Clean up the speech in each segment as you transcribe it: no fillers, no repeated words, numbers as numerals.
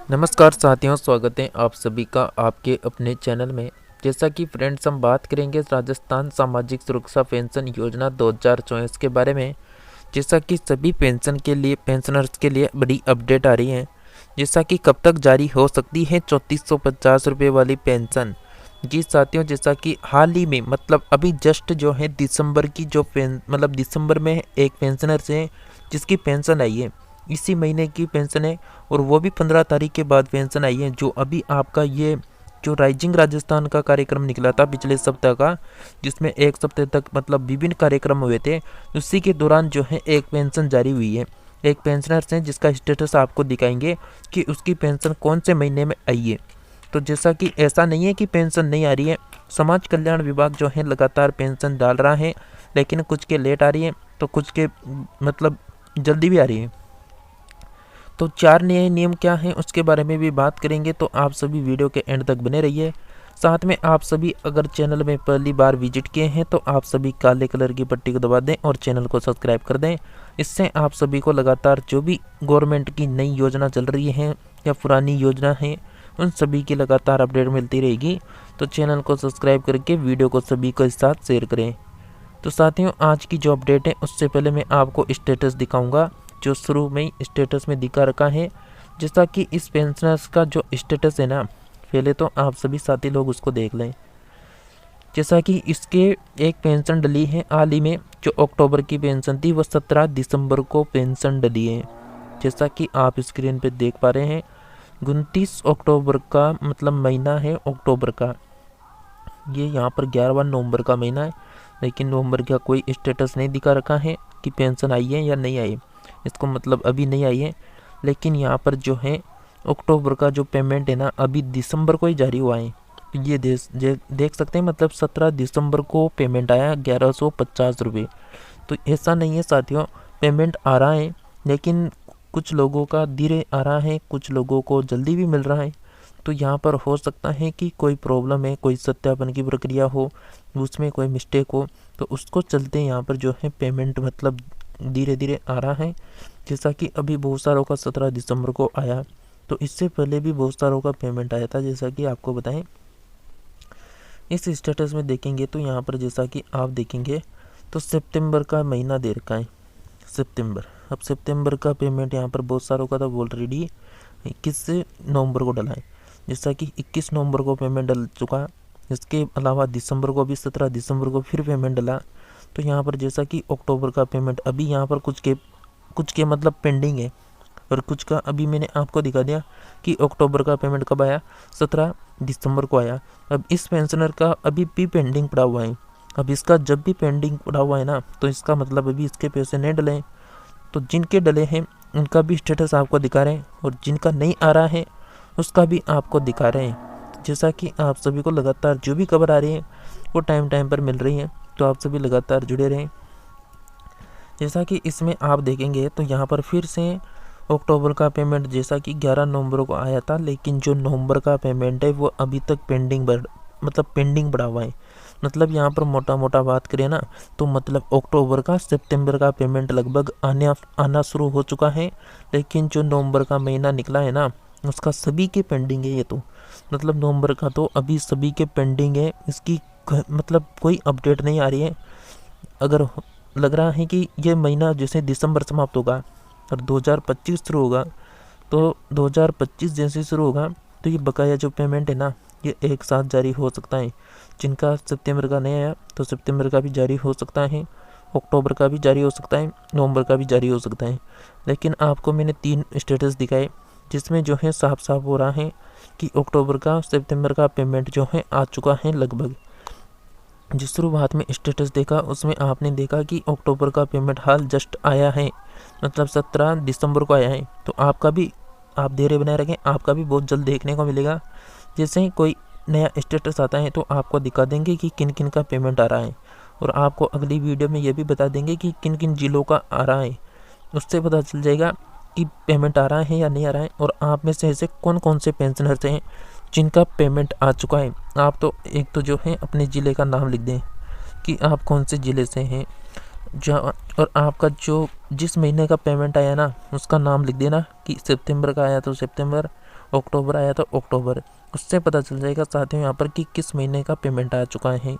नमस्कार साथियों, स्वागत है आप सभी का आपके अपने चैनल में। जैसा कि फ्रेंड्स हम बात करेंगे राजस्थान सामाजिक सुरक्षा पेंशन योजना 2024 के बारे में। जैसा कि सभी पेंशनर्स के लिए बड़ी अपडेट आ रही है। जैसा कि कब तक जारी हो सकती है 3450 रुपये वाली पेंशन। जी साथियों, जैसा कि हाल ही में मतलब अभी जस्ट जो है दिसंबर की जो दिसंबर में एक पेंशनर से जिसकी पेंशन आई है, इसी महीने की पेंशन है और वो भी 15 तारीख के बाद पेंशन आई है। जो अभी आपका ये जो राइजिंग राजस्थान का कार्यक्रम निकला था पिछले सप्ताह का, जिसमें एक सप्ताह तक मतलब विभिन्न कार्यक्रम हुए थे, उसी के दौरान जो है एक पेंशन जारी हुई है। एक पेंशनर से जिसका स्टेटस आपको दिखाएंगे कि उसकी पेंशन कौन से महीने में आई है। तो जैसा कि ऐसा नहीं है कि पेंशन नहीं आ रही है, समाज कल्याण विभाग जो है लगातार पेंशन डाल रहा है, लेकिन कुछ के लेट आ रही है तो कुछ के जल्दी भी आ रही है। तो 4 नए नियम क्या हैं उसके बारे में भी बात करेंगे, तो आप सभी वीडियो के एंड तक बने रहिए। साथ में आप सभी अगर चैनल में पहली बार विजिट किए हैं तो आप सभी काले कलर की पट्टी को दबा दें और चैनल को सब्सक्राइब कर दें। इससे आप सभी को लगातार जो भी गवर्नमेंट की नई योजना चल रही है या पुरानी योजना है, उन सभी की लगातार अपडेट मिलती रहेगी। तो चैनल को सब्सक्राइब करके वीडियो को सभी के साथ शेयर करें। तो साथियों, आज की जो अपडेट है उससे पहले मैं आपको स्टेटस दिखाऊंगा जो शुरू में ही स्टेटस में दिखा रखा है। जैसा कि इस पेंशनर्स का जो स्टेटस है ना, पहले तो आप सभी साथी लोग उसको देख लें। जैसा कि इसके एक पेंशन डली है हाल ही में, जो अक्टूबर की पेंशन थी वो 17 दिसंबर को पेंशन डली है। जैसा कि आप स्क्रीन पे देख पा रहे हैं, 29 अक्टूबर का मतलब महीना है अक्टूबर का। ये यहाँ पर 11 नवंबर का महीना है, लेकिन नवंबर का कोई स्टेटस नहीं दिखा रखा है कि पेंशन आई है या नहीं आई है। इसको मतलब अभी नहीं आई है, लेकिन यहाँ पर जो है अक्टूबर का जो पेमेंट है ना, अभी दिसंबर को ही जारी हुआ है। तो ये देख सकते हैं, मतलब 17 दिसंबर को पेमेंट आया 1150 रुपये। तो ऐसा नहीं है साथियों, पेमेंट आ रहा है, लेकिन कुछ लोगों का धीरे आ रहा है, कुछ लोगों को जल्दी भी मिल रहा है। तो यहाँ पर हो सकता है कि कोई प्रॉब्लम है, कोई सत्यापन की प्रक्रिया हो, उसमें कोई मिस्टेक हो, तो उसको चलते यहाँ पर जो है पेमेंट मतलब धीरे धीरे आ रहा है। जैसा कि अभी बहुत सारों का 17 दिसंबर को आया, तो इससे पहले भी बहुत सारों का पेमेंट आया था। जैसा कि आपको बताएं, इस स्टेटस में देखेंगे तो यहाँ पर जैसा कि आप देखेंगे तो सितंबर का महीना दे रखा है, सितंबर। अब सितंबर का पेमेंट यहाँ पर बहुत सारों का था ऑलरेडी 21 नवंबर को डला है। जैसा कि 21 नवंबर को पेमेंट डल चुका। इसके अलावा दिसंबर को भी 17 दिसंबर को फिर पेमेंट डला। तो यहाँ पर जैसा कि अक्टूबर का पेमेंट अभी यहाँ पर कुछ के मतलब पेंडिंग है, और कुछ का अभी मैंने आपको दिखा दिया कि अक्टूबर का पेमेंट कब आया, 17 दिसंबर को आया। अब इस पेंशनर का अभी भी पेंडिंग पड़ा हुआ है। अब इसका जब भी पेंडिंग पड़ा हुआ है ना, तो इसका मतलब अभी इसके पैसे नहीं डले हैं। तो जिनके डले हैं उनका भी स्टेटस आपको दिखा रहे हैं, और जिनका नहीं आ रहा है उसका भी आपको दिखा रहे हैं। जैसा कि आप सभी को लगातार जो भी खबर आ रही है वो टाइम टाइम पर मिल रही है, तो आप सभी लगातार जुड़े रहें। जैसा कि इसमें आप देखेंगे तो यहाँ पर फिर से अक्टूबर का पेमेंट जैसा कि 11 नवंबर को आया था, लेकिन जो नवंबर का पेमेंट है वो अभी तक पेंडिंग पड़ा हुआ है। मतलब यहाँ पर मोटा मोटा बात करें ना, तो मतलब अक्टूबर का सितंबर का पेमेंट लगभग आना शुरू हो चुका है, लेकिन जो नवंबर का महीना निकला है ना, उसका सभी के पेंडिंग है। ये तो मतलब नवंबर का तो अभी सभी के पेंडिंग है, इसकी मतलब कोई अपडेट नहीं आ रही है। अगर लग रहा है कि ये महीना जैसे दिसंबर समाप्त होगा और 2025 शुरू होगा, तो 2025 जैसे शुरू होगा तो ये बकाया जो पेमेंट है ना, ये एक साथ जारी हो सकता है। जिनका सितंबर का नहीं आया तो सितंबर का भी जारी हो सकता है, अक्टूबर का भी जारी हो सकता है, नवंबर का भी जारी हो सकता है। लेकिन आपको मैंने 3 स्टेटस दिखाए, जिसमें जो है साफ साफ हो रहा है कि अक्टूबर का सितंबर का पेमेंट जो है आ चुका है लगभग। जिस शुरुआत में स्टेटस देखा उसमें आपने देखा कि अक्टूबर का पेमेंट हाल जस्ट आया है, मतलब 17 दिसंबर को आया है। तो आपका भी आप धैर्य बनाए रखें, आपका भी बहुत जल्द देखने को मिलेगा। जैसे ही कोई नया स्टेटस आता है तो आपको दिखा देंगे कि किन किन का पेमेंट आ रहा है, और आपको अगली वीडियो में ये भी बता देंगे कि किन किन जिलों का आ रहा है। उससे पता चल जाएगा कि पेमेंट आ रहा है या नहीं आ रहा है, और आप में से ऐसे कौन कौन से पेंशनर्स हैं जिनका पेमेंट आ चुका है। आप तो एक तो जो है अपने ज़िले का नाम लिख दें कि आप कौन से ज़िले से हैं, जहाँ और आपका जो जिस महीने का पेमेंट आया ना उसका नाम लिख देना कि सितंबर का आया तो सितंबर, अक्टूबर आया तो अक्टूबर, उससे पता चल जाएगा साथियों यहाँ पर कि किस महीने का पेमेंट आ चुका है।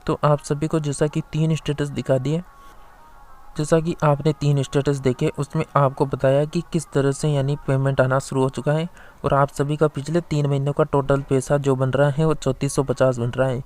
तो आप सभी को जैसा कि 3 स्टेटस दिखा दिए, जैसा कि आपने 3 स्टेटस देखे उसमें आपको बताया कि किस तरह से यानी पेमेंट आना शुरू हो चुका है और आप सभी का पिछले 3 महीनों का टोटल पैसा जो बन रहा है वो 3450 बन रहा है।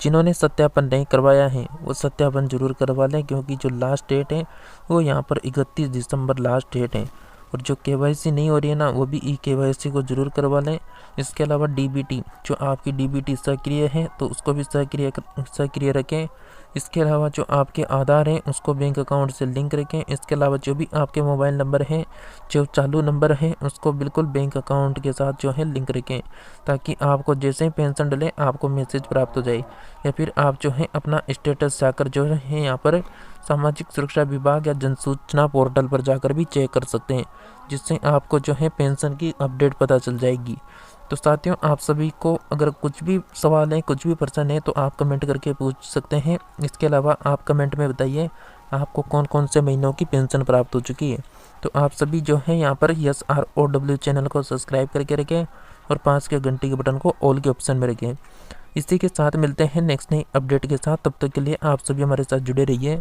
जिन्होंने सत्यापन नहीं करवाया है वो सत्यापन जरूर करवा लें, क्योंकि जो लास्ट डेट है वो यहाँ पर 31 दिसंबर लास्ट डेट है। और जो केवाईसी नहीं हो रही है ना, वो भी ई केवाईसी को जरूर करवा लें। इसके अलावा डीबीटी, जो आपकी डीबीटी सक्रिय है तो उसको भी सक्रिय रखें। इसके अलावा जो आपके आधार हैं उसको बैंक अकाउंट से लिंक रखें। इसके अलावा जो भी आपके मोबाइल नंबर हैं, जो चालू नंबर हैं, उसको बिल्कुल बैंक अकाउंट के साथ जो है लिंक रखें, ताकि आपको जैसे ही पेंशन डले आपको मैसेज प्राप्त हो जाए। या फिर आप जो है अपना स्टेटस जाकर जो है यहाँ पर सामाजिक सुरक्षा विभाग या जन सूचना पोर्टल पर जाकर भी चेक कर सकते हैं, जिससे आपको जो है पेंशन की अपडेट पता चल जाएगी। तो साथियों, आप सभी को अगर कुछ भी सवाल है, कुछ भी प्रश्न है तो आप कमेंट करके पूछ सकते हैं। इसके अलावा आप कमेंट में बताइए आपको कौन कौन से महीनों की पेंशन प्राप्त हो चुकी है। तो आप सभी जो है यहाँ पर SROW चैनल को सब्सक्राइब करके रखें और पास के घंटी के बटन को ऑल के ऑप्शन में रखें। इसी के साथ मिलते हैं नेक्स्ट नई अपडेट के साथ। तब तक के लिए आप सभी हमारे साथ जुड़े रहिए।